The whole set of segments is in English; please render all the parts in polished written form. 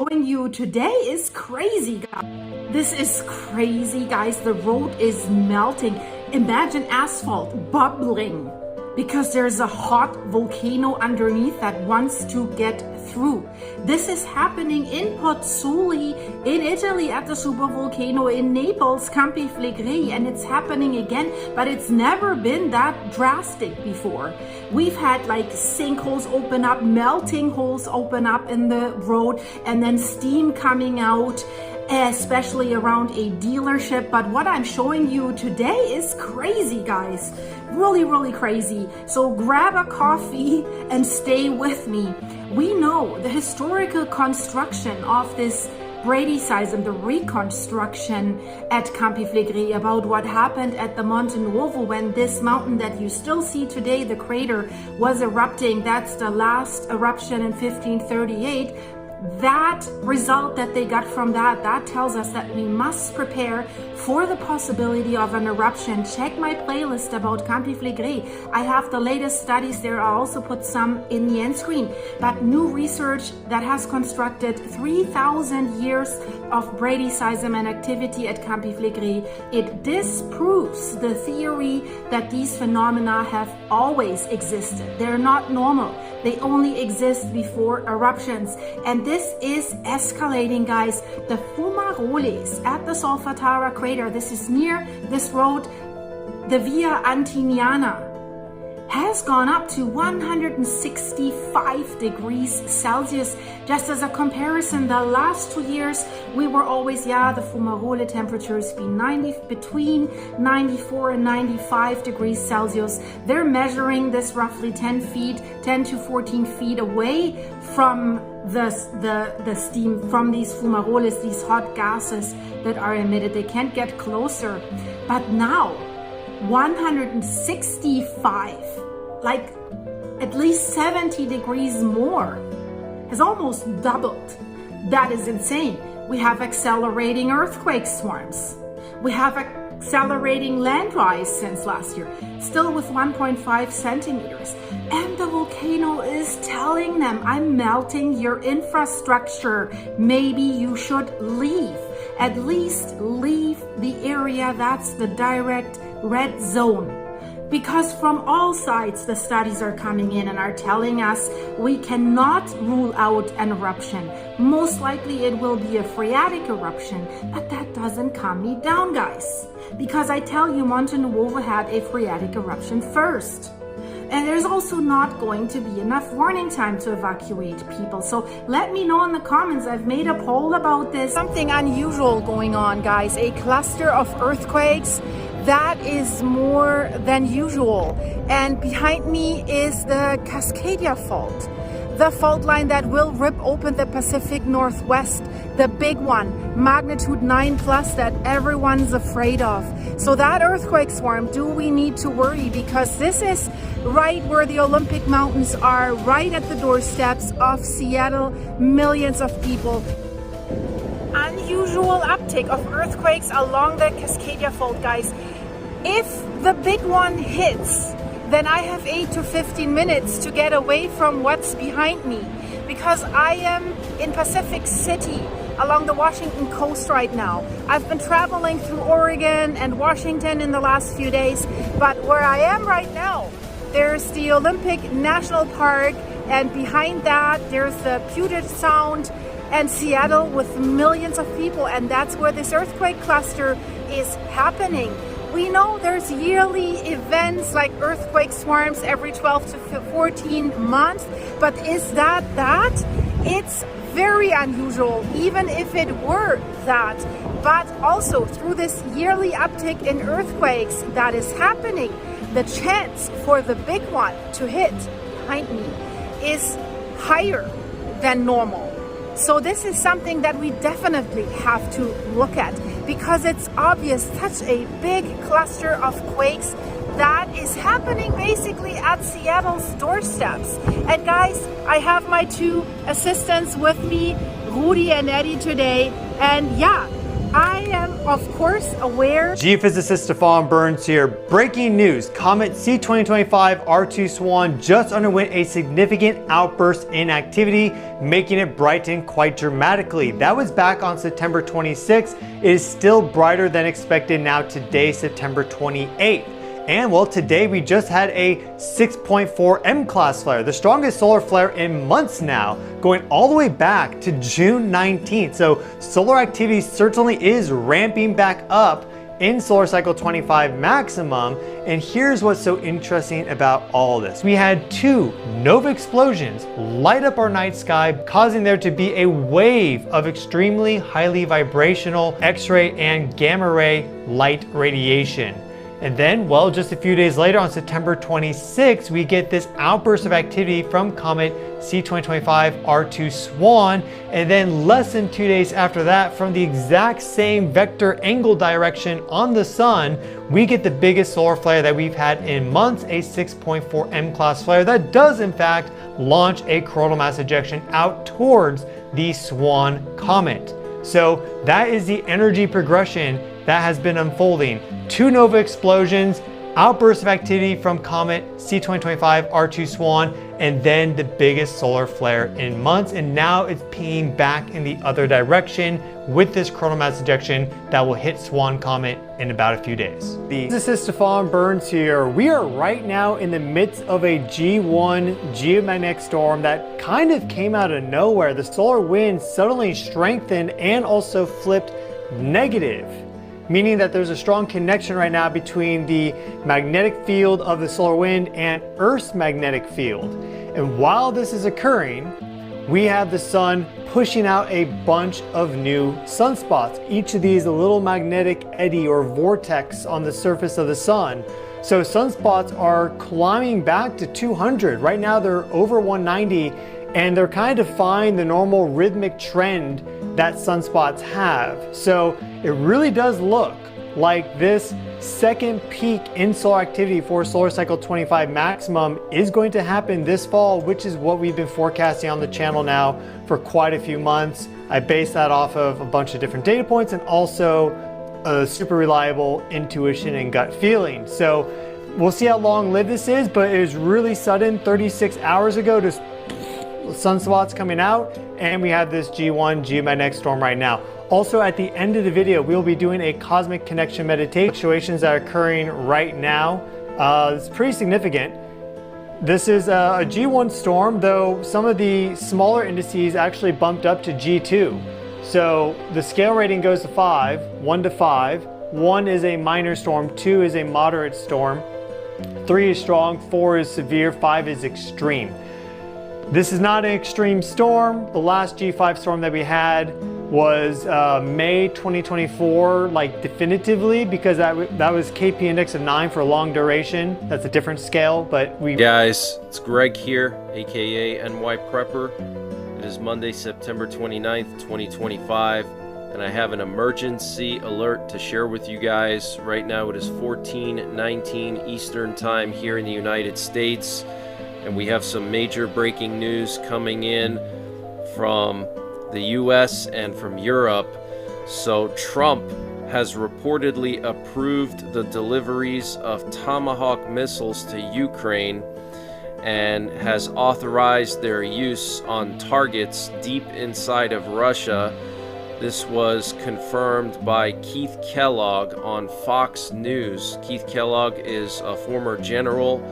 Showing you today is crazy, guys. This is crazy, guys. The road is melting. Imagine asphalt bubbling because there's a hot volcano underneath that wants to get through. This is happening in Pozzuoli, in Italy, at the Supervolcano, in Naples, Campi Flegrei, and it's happening again, but it's never been that drastic before. We've had like sinkholes open up, melting holes open up in the road, and then steam coming out, especially around a dealership. But what I'm showing you today is crazy, guys. Really, really crazy. So grab a coffee and stay with me. We know the historical construction of this Bradyseism, the reconstruction at Campi Flegrei, about what happened at the Monte Nuovo when this mountain that you still see today, the crater, was erupting. That's the last eruption in 1538. That result that they got from that tells us that we must prepare for the possibility of an eruption. Check my playlist about Campi Flegrei. I have the latest studies there. I'll also put some in the end screen. But new research that has constructed 3,000 years of Bradyseism and activity at Campi Flegrei. It disproves the theory that these phenomena have always existed. They're not normal. They only exist before eruptions. And this is escalating, guys. The fumaroles at the Solfatara crater, this is near this road, the Via Antiniana, has gone up to 165 degrees Celsius. Just as a comparison, the last 2 years, we were always, the fumarole temperatures between 94 and 95 degrees Celsius. They're measuring this roughly 10 to 14 feet away from the steam from these fumaroles, these hot gases that are emitted. They can't get closer. But now, 165, like at least 70 degrees more, has almost doubled. That is insane. We have accelerating earthquake swarms. We have accelerating land rise since last year, still with 1.5 centimeters. And the volcano is telling them, I'm melting your infrastructure. Maybe you should leave. At least leave the area that's the direct red zone. Because from all sides, the studies are coming in and are telling us we cannot rule out an eruption. Most likely it will be a phreatic eruption, but that doesn't calm me down, guys. Because I tell you, Monte Nuovo had a phreatic eruption first. And there's also not going to be enough warning time to evacuate people. So let me know in the comments. I've made a poll about this. Something unusual going on, guys. A cluster of earthquakes that is more than usual. And behind me is the Cascadia fault. The fault line that will rip open the Pacific Northwest, the big one, magnitude 9+ that everyone's afraid of. So that earthquake swarm, do we need to worry? Because this is right where the Olympic Mountains are, right at the doorsteps of Seattle, millions of people. Unusual uptick of earthquakes along the Cascadia fault, guys. If the big one hits, then I have 8 to 15 minutes to get away from what's behind me, because I am in Pacific City along the Washington coast right now. I've been traveling through Oregon and Washington in the last few days, but where I am right now, there's the Olympic National Park, and behind that there's the Puget Sound and Seattle with millions of people, and that's where this earthquake cluster is happening. We know there's yearly events like earthquake swarms every 12 to 14 months, but is that? It's very unusual, even if it were that. But also through this yearly uptick in earthquakes that is happening, the chance for the big one to hit behind me is higher than normal. So this is something that we definitely have to look at, because it's obvious such a big cluster of quakes that is happening basically at Seattle's doorsteps. And guys, I have my two assistants with me, Rudy and Eddie, today. And I am, of course, aware. Geophysicist Stefan Burns here. Breaking news, Comet C2025 R2 Swan just underwent a significant outburst in activity, making it brighten quite dramatically. That was back on September 26th. It is still brighter than expected now today, September 28th. And well, today we just had a 6.4 M-class flare, the strongest solar flare in months now, going all the way back to June 19th. So solar activity certainly is ramping back up in solar cycle 25 maximum. And here's what's so interesting about all this. We had two nova explosions light up our night sky, causing there to be a wave of extremely highly vibrational X-ray and gamma ray light radiation. And then, well, just a few days later on September 26th, we get this outburst of activity from Comet C2025 R2 Swan. And then less than 2 days after that, from the exact same vector angle direction on the sun, we get the biggest solar flare that we've had in months, a 6.4 M-class flare that does in fact launch a coronal mass ejection out towards the Swan comet. So that is the energy progression that has been unfolding. Two nova explosions, outbursts of activity from Comet C2025 R2 Swan, and then the biggest solar flare in months. And now it's pinging back in the other direction with this coronal mass ejection that will hit Swan Comet in about a few days. This is Stefan Burns here. We are right now in the midst of a G1 geomagnetic storm that kind of came out of nowhere. The solar wind suddenly strengthened and also flipped negative, meaning that there's a strong connection right now between the magnetic field of the solar wind and Earth's magnetic field. And while this is occurring, we have the sun pushing out a bunch of new sunspots. Each of these a little magnetic eddy or vortex on the surface of the sun. So sunspots are climbing back to 200. Right now they're over 190, and they're kind of defying the normal rhythmic trend that sunspots have. So it really does look like this second peak in solar activity for solar cycle 25 maximum is going to happen this fall, which is what we've been forecasting on the channel now for quite a few months. I base that off of a bunch of different data points and also a super reliable intuition and gut feeling. So we'll see how long-lived this is, but it was really sudden. 36 hours ago, just sunspots coming out, and we have this G1 geomagnetic storm right now. Also, at the end of the video, we'll be doing a cosmic connection meditation. Situations that are occurring right now. It's pretty significant. This is a G1 storm, though some of the smaller indices actually bumped up to G2. So the scale rating goes to 5, 1 to 5. 1 is a minor storm, 2 is a moderate storm, 3 is strong, 4 is severe, 5 is extreme. This is not an extreme storm. The last G5 storm that we had was May 2024, like definitively, because that was KP index of 9 for a long duration. That's a different scale, but we... Guys, it's Greg here, aka NY Prepper. It is Monday, September 29th, 2025, and I have an emergency alert to share with you guys. Right now it is 14:19 Eastern Time here in the United States. And we have some major breaking news coming in from the US and from Europe. So Trump has reportedly approved the deliveries of Tomahawk missiles to Ukraine and has authorized their use on targets deep inside of Russia. This was confirmed by Keith Kellogg on Fox News. Keith Kellogg is a former general,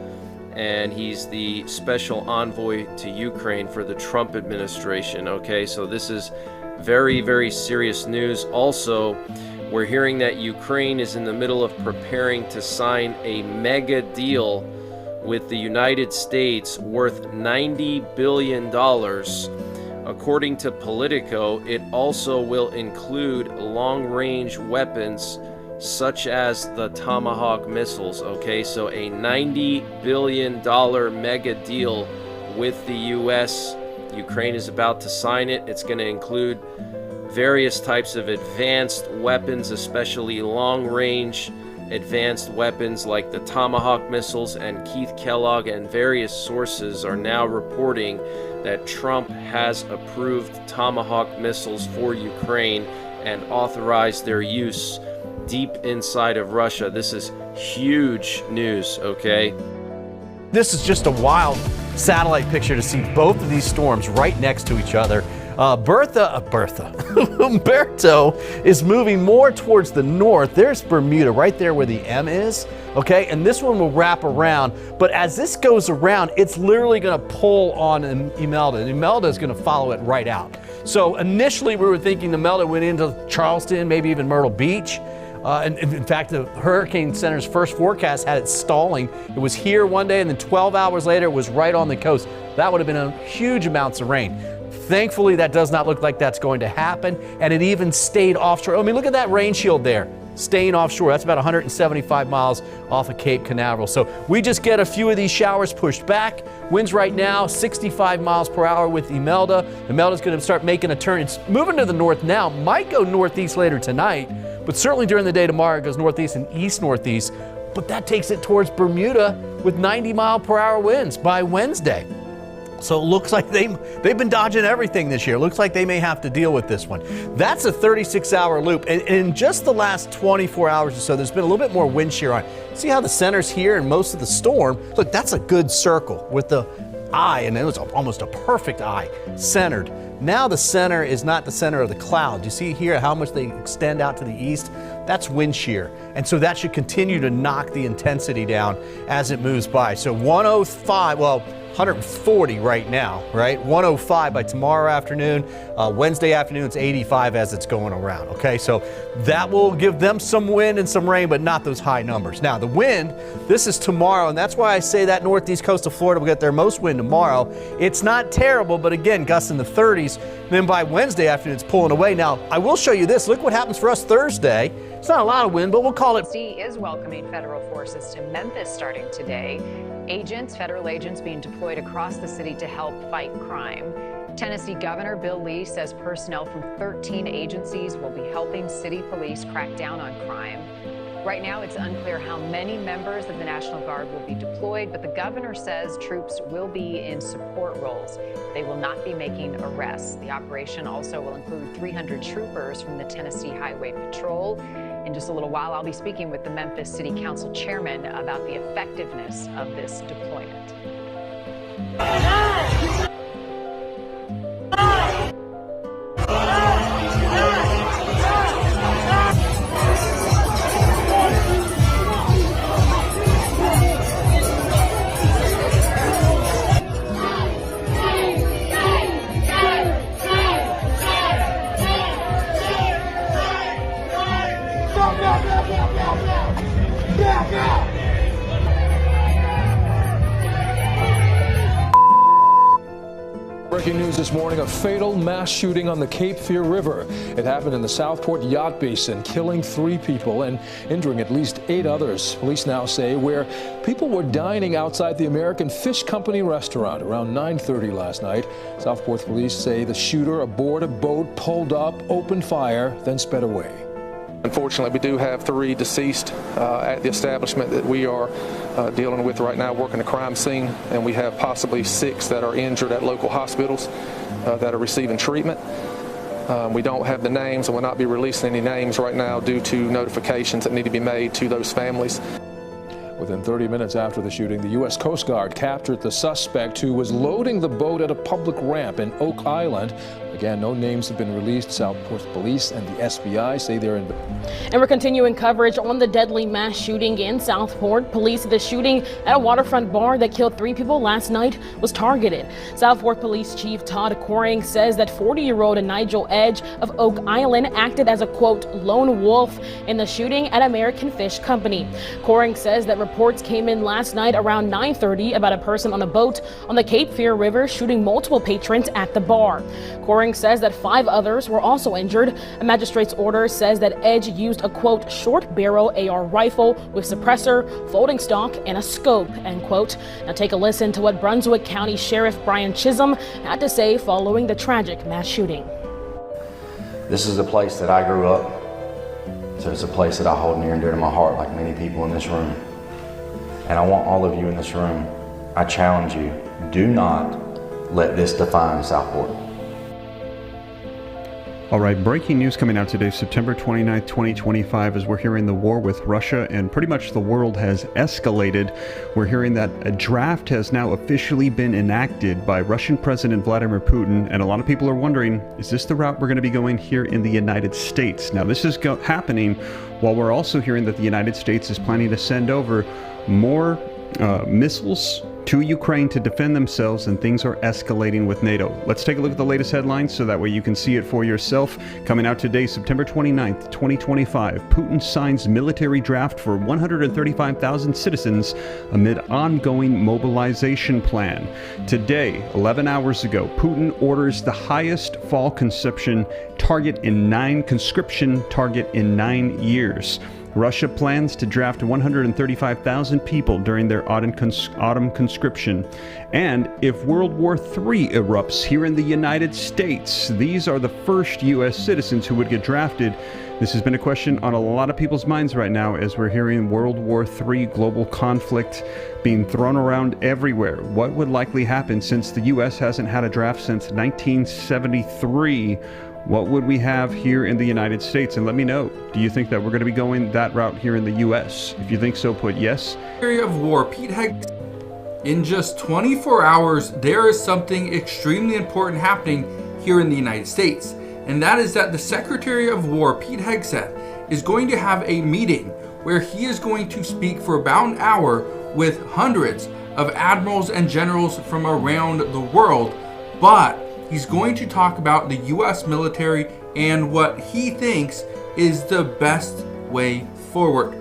and he's the special envoy to Ukraine for the Trump administration. Okay, so this is very, very serious news. Also, we're hearing that Ukraine is in the middle of preparing to sign a mega deal with the United States worth $90 billion. According to Politico, it also will include long-range weapons such as the Tomahawk missiles. Okay, so a $90 billion mega deal with the US. Ukraine is about to sign it. It's going to include various types of advanced weapons, especially long-range advanced weapons like the Tomahawk missiles. And Keith Kellogg and various sources are now reporting that Trump has approved Tomahawk missiles for Ukraine, and authorize their use deep inside of Russia. This is huge news, okay? This is just a wild satellite picture to see both of these storms right next to each other. Umberto is moving more towards the north. There's Bermuda right there where the M is, okay? And this one will wrap around. But as this goes around, it's literally going to pull on Imelda. And Imelda is going to follow it right out. So initially we were thinking Imelda went into Charleston, maybe even Myrtle Beach. And in fact, the Hurricane Center's first forecast had it stalling. It was here one day, and then 12 hours later, it was right on the coast. That would have been a huge amounts of rain. Thankfully, that does not look like that's going to happen, and it even stayed offshore. I mean, look at that rain shield there, staying offshore. That's about 175 miles off of Cape Canaveral. So we just get a few of these showers pushed back. Winds right now, 65 miles per hour with Imelda. Imelda's going to start making a turn. It's moving to the north now, might go northeast later tonight, but certainly during the day tomorrow, it goes northeast and east-northeast. But that takes it towards Bermuda with 90-mile-per-hour winds by Wednesday. So it looks like they've been dodging everything this year. Looks like they may have to deal with this one. That's a 36-hour loop. And in just the last 24 hours or so, there's been a little bit more wind shear on. See how the center's here and most of the storm? Look, that's a good circle with the eye, and it was almost a perfect eye, centered. Now the center is not the center of the cloud. You see here how much they extend out to the east? That's wind shear. And so that should continue to knock the intensity down as it moves by. So 105, well, 140 right now, right? 105 by tomorrow afternoon. Wednesday afternoon, it's 85 as it's going around, okay? So that will give them some wind and some rain, but not those high numbers. Now, the wind, this is tomorrow, and that's why I say that northeast coast of Florida will get their most wind tomorrow. It's not terrible, but again, gusts in the 30s. Then by Wednesday afternoon, it's pulling away. Now, I will show you this. Look what happens for us Thursday. It's not a lot of wind, but we'll call it. Tennessee is welcoming federal forces to Memphis starting today. Federal agents being deployed across the city to help fight crime. Tennessee Governor Bill Lee says personnel from 13 agencies will be helping city police crack down on crime. Right now, it's unclear how many members of the National Guard will be deployed, but the governor says troops will be in support roles. They will not be making arrests. The operation also will include 300 troopers from the Tennessee Highway Patrol. In just a little while, I'll be speaking with the Memphis City Council chairman about the effectiveness of this deployment. Breaking news this morning, a fatal mass shooting on the Cape Fear River. It happened in the Southport yacht basin, killing 3 people and injuring at least 8 others. Police now say where people were dining outside the American Fish Company restaurant around 9:30 last night. Southport police say the shooter aboard a boat pulled up, opened fire, then sped away. Unfortunately, we do have 3 deceased at the establishment that we are dealing with right now, working the crime scene, and we have possibly 6 that are injured at local hospitals that are receiving treatment. We don't have the names and will not be releasing any names right now due to notifications that need to be made to those families. Within 30 minutes after the shooting, the U.S. Coast Guard captured the suspect who was loading the boat at a public ramp in Oak Island. Again, no names have been released. Southport Police and the SBI say they're in. And we're continuing coverage on the deadly mass shooting in Southport. Police say the shooting at a waterfront bar that killed 3 people last night was targeted. Southport Police Chief Todd Coring says that 40-year-old Nigel Edge of Oak Island acted as a, quote, lone wolf in the shooting at American Fish Company. Coring says that reports came in last night around 9:30 about a person on a boat on the Cape Fear River shooting multiple patrons at the bar. Coring says that 5 others were also injured. A magistrate's order says that Edge used a, quote, short barrel AR rifle with suppressor, folding stock, and a scope, end quote. Now take a listen to what Brunswick County Sheriff Brian Chisholm had to say following the tragic mass shooting. This is a place that I grew up, so it's a place that I hold near and dear to my heart, like many people in this room. And I want all of you in this room, I challenge you, do not let this define Southport. All right, breaking news coming out today, September 29th, 2025, as we're hearing the war with Russia and pretty much the world has escalated. We're hearing that a draft has now officially been enacted by Russian President Vladimir Putin, and a lot of people are wondering, is this the route we're going to be going here in the United States? Now, this is happening while we're also hearing that the United States is planning to send over more missiles to Ukraine to defend themselves, and things are escalating with NATO. Let's take a look at the latest headlines so that way you can see it for yourself. Coming out today, September 29th, 2025, Putin signs military draft for 135,000 citizens amid ongoing mobilization plan. Today, 11 hours ago, Putin orders the highest fall conscription target in 9 years. Russia plans to draft 135,000 people during their autumn conscription. And if World War III erupts here in the United States, these are the first U.S. citizens who would get drafted. This has been a question on a lot of people's minds right now as we're hearing World War III global conflict being thrown around everywhere. What would likely happen since the U.S. hasn't had a draft since 1973? What would we have here in the United States? And let me know, do you think that we're going to be going that route here in the U.S.? If you think so, put yes. Area of war, Pete Hegg. In just 24 hours, there is something extremely important happening here in the United States. And that is that the Secretary of War, Pete Hegseth, is going to have a meeting where he is going to speak for about an hour with hundreds of admirals and generals from around the world. But he's going to talk about the U.S. military and what he thinks is the best way forward.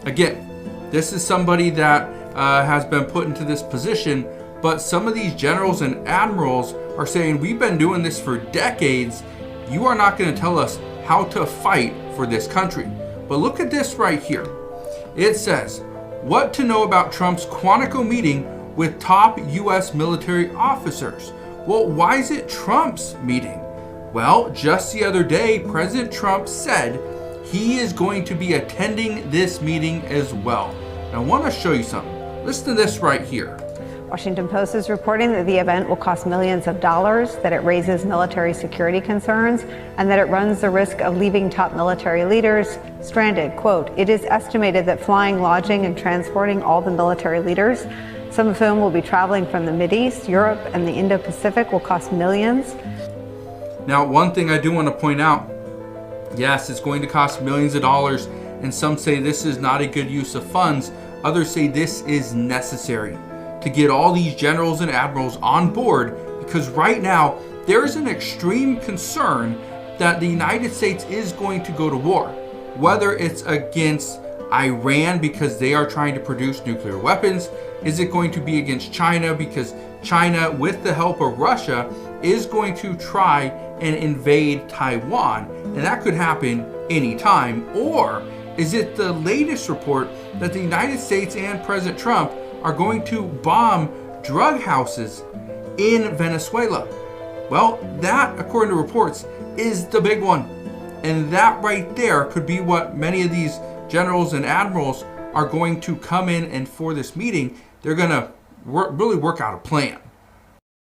Again, this is somebody that has been put into this position, but some of these generals and admirals are saying, we've been doing this for decades. You are not going to tell us how to fight for this country. But look at this right here. It says, what to know about Trump's Quantico meeting with top U.S. military officers. Well, why is it Trump's meeting? Well, just the other day, President Trump said he is going to be attending this meeting as well. And I want to show you something. Listen to this right here. Washington Post is reporting that the event will cost millions of dollars, that it raises military security concerns, and that it runs the risk of leaving top military leaders stranded. Quote, it is estimated that flying, lodging, and transporting all the military leaders, some of whom will be traveling from the Mideast, Europe, and the Indo-Pacific, will cost millions. Now, one thing I do want to point out, yes, it's going to cost millions of dollars, and some say this is not a good use of funds. Others say this is necessary to get all these generals and admirals on board, because right now there is an extreme concern that the United States is going to go to war, whether it's against Iran because they are trying to produce nuclear weapons. Is it going to be against China because China, with the help of Russia, is going to try and invade Taiwan? And that could happen anytime. Or is it the latest report that the United States and President Trump are going to bomb drug houses in Venezuela? Well, that, according to reports, is the big one. And that right there could be what many of these generals and admirals are going to come in, and for this meeting, they're going to really work out a plan.